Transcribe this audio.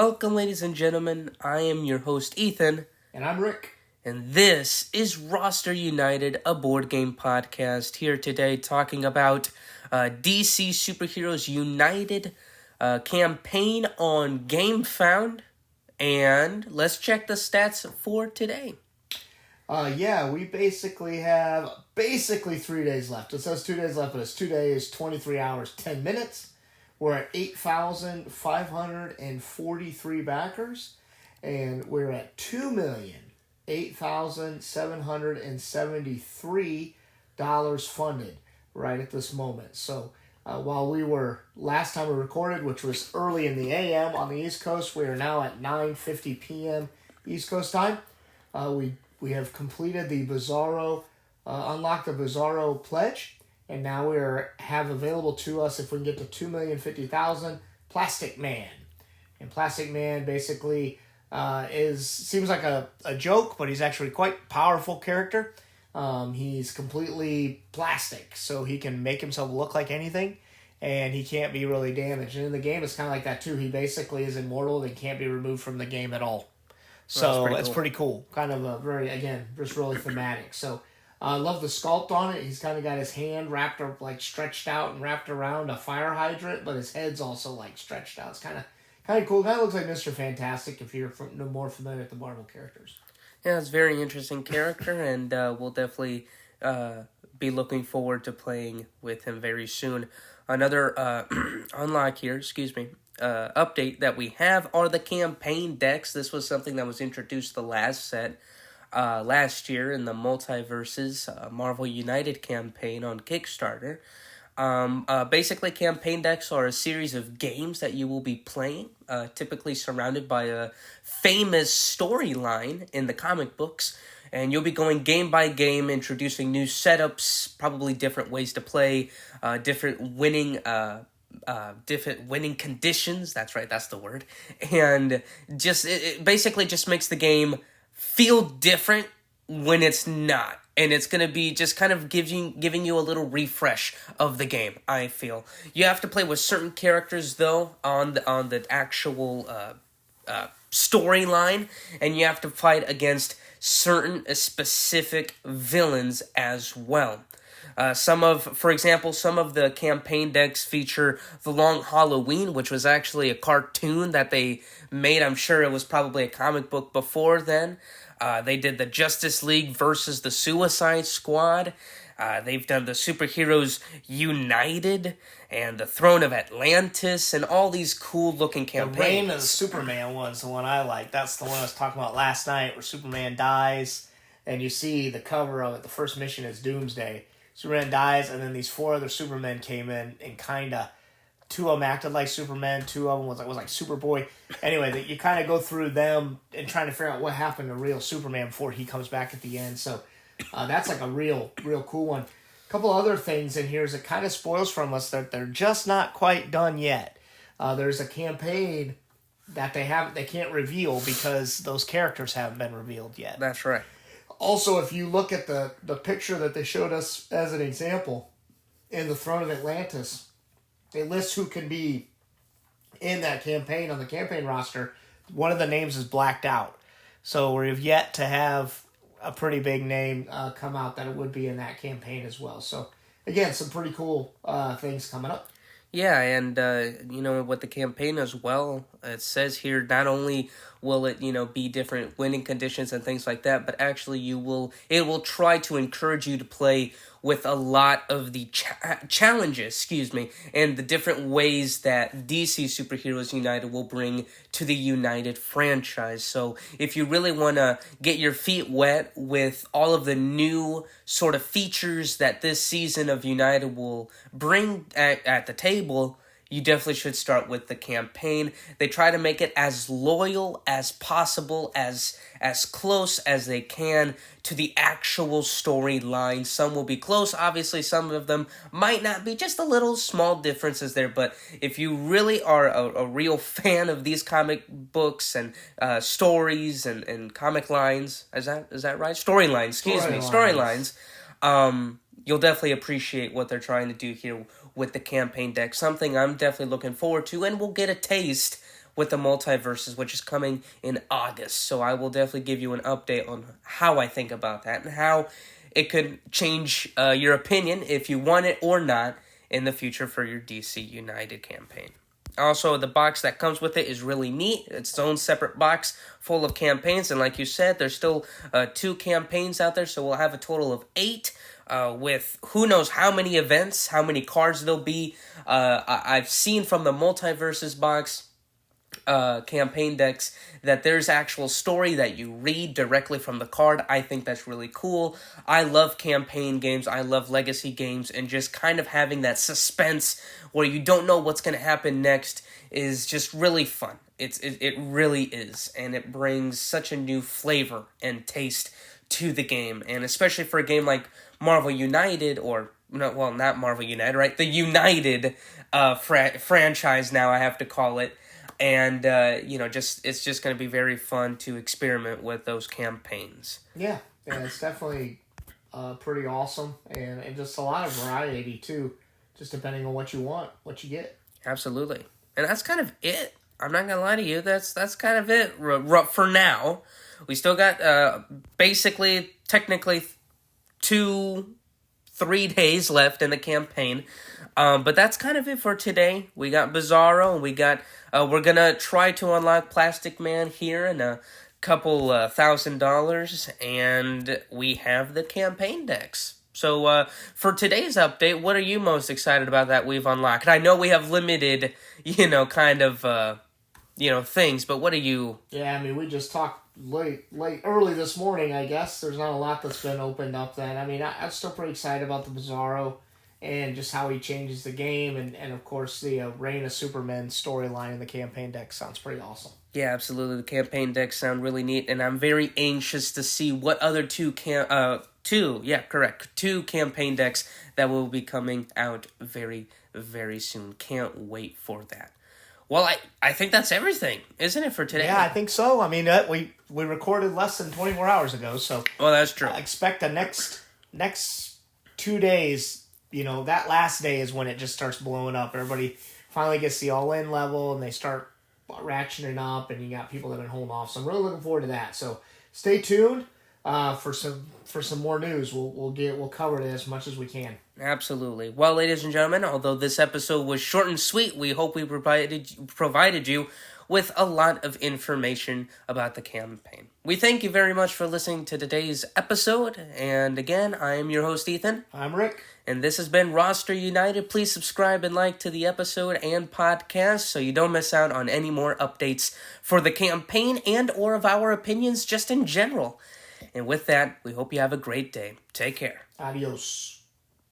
Welcome, ladies and gentlemen. I am your host, Ethan. And I'm Rick. And this is Roster United, a board game podcast. Here today talking about DC Superheroes United campaign on GameFound. And let's check the stats for today. We basically have 3 days left. It says 2 days left, but it's 2 days, 23 hours, 10 minutes. We're at 8,543 backers, and we're at $2,008,773 funded right at this moment. So while we were, last time we recorded, which was early in the AM on the East Coast, we are now at 9:50 p.m. East Coast time. We have completed the Bizarro, unlocked the Bizarro pledge, and now we have available to us, if we can get to 2,050,000, Plastic Man. And Plastic Man basically seems like a joke, but he's actually quite powerful character. He's completely plastic, so he can make himself look like anything, and he can't be really damaged. And in the game, it's kind of like that too. He basically is immortal and can't be removed from the game at all. So that's pretty cool. Kind of a very, again, just really thematic. So I love the sculpt on it. He's kind of got his hand stretched out and wrapped around a fire hydrant, but his head's also stretched out. It's kind of cool. Kind of looks like Mr. Fantastic if you're more familiar with the Marvel characters. Yeah, it's a very interesting character, and we'll definitely be looking forward to playing with him very soon. Another update that we have are the campaign decks. This was something that was introduced the last set last year in the Multiverses Marvel United campaign on Kickstarter. Basically, campaign decks are a series of games that you will be playing, typically surrounded by a famous storyline in the comic books, and you'll be going game by game, introducing new setups, probably different ways to play, different winning conditions. That's right, that's the word. And it basically just makes the game feel different when it's not. And it's going to be just kind of giving you a little refresh of the game, I feel. You have to play with certain characters, though, on the actual storyline, and you have to fight against certain specific villains as well. For example, some of the campaign decks feature The Long Halloween, which was actually a cartoon that they made. I'm sure it was probably a comic book before then. They did the Justice League versus the Suicide Squad. They've done the Superheroes United and the Throne of Atlantis and all these cool-looking campaigns. The Reign of the Superman one's the one I like. That's the one I was talking about last night, where Superman dies, and you see the cover of it. The first mission is Doomsday. Superman dies, and then these 4 other Supermen came in, and two of them acted like Superman, 2 of them was like Superboy. Anyway, you kind of go through them and trying to figure out what happened to real Superman before he comes back at the end. So that's like a real cool one. A couple other things in here is it kind of spoils from us that they're just not quite done yet. There's a campaign that they can't reveal because those characters haven't been revealed yet. That's right. Also, if you look at the picture that they showed us as an example in the Throne of Atlantis, it lists who can be in that campaign on the campaign roster. One of the names is blacked out. So we've yet to have a pretty big name come out that it would be in that campaign as well. So, again, some pretty cool things coming up. Yeah, and, with the campaign as well, it says here not only will it, be different winning conditions and things like that, but actually it will try to encourage you to play with a lot of the challenges, and the different ways that DC Superheroes United will bring to the United franchise. So if you really want to get your feet wet with all of the new sort of features that this season of United will bring at the table, you definitely should start with the campaign. They try to make it as loyal as possible, as close as they can to the actual storyline. Some will be close. Obviously, some of them might not be. Just a little small differences there. But if you really are a real fan of these comic books and stories and comic lines, is that right? Storylines, storylines. You'll definitely appreciate what they're trying to do here with the campaign deck. Something I'm definitely looking forward to, and we'll get a taste with the multiverses, which is coming in August. So I will definitely give you an update on how I think about that and how it could change your opinion if you want it or not in the future for your DC United campaign. Also, the box that comes with it is really neat. It's its own separate box full of campaigns. And like you said, there's still 2 campaigns out there. So we'll have a total of 8 with who knows how many events, how many cards there'll be. I've seen from the Multiverses box campaign decks that there's actual story that you read directly from the card. I think that's really cool. I love campaign games. I love legacy games, and just kind of having that suspense where you don't know what's going to happen next is just really fun. It really is, and it brings such a new flavor and taste to the game, and especially for a game like Marvel United, or no, well, not Marvel United, right? The United franchise now, I have to call it. And, it's just going to be very fun to experiment with those campaigns. Yeah, it's definitely pretty awesome. And just a lot of variety, too, just depending on what you want, what you get. Absolutely. And that's kind of it. I'm not going to lie to you. That's kind of it for now. We still got technically 2-3 days left in the campaign. But that's kind of it for today. We got Bizarro, and we got we're gonna try to unlock Plastic Man here in a couple $1,000, and we have the campaign decks. So for today's update, what are you most excited about that we've unlocked? I know we have limited, things, but what are you? Yeah, I mean, we just talked early this morning, I guess. There's not a lot that's been opened up then. I mean, I'm still pretty excited about the Bizarro and just how he changes the game. And of course, the Reign of Superman storyline in the campaign deck sounds pretty awesome. Yeah, absolutely. The campaign decks sound really neat, and I'm very anxious to see what other two campaign decks that will be coming out very, very soon. Can't wait for that. Well, I think that's everything, isn't it, for today? Yeah, I think so. I mean, we recorded less than 24 hours ago, so... Well, that's true. Expect the next 2 days, that last day is when it just starts blowing up. Everybody finally gets the all-in level, and they start ratcheting up, and you got people that have been holding off. So I'm really looking forward to that. So stay tuned for some more news. We'll cover it as much as we can. Absolutely. Well, ladies and gentlemen, although this episode was short and sweet, we hope we provided you with a lot of information about the campaign. We thank you very much for listening to today's episode. And again, I am your host, Ethan. I'm Rick. And this has been Roster United. Please subscribe and like to the episode and podcast so you don't miss out on any more updates for the campaign and or of our opinions just in general. And with that, we hope you have a great day. Take care. Adios.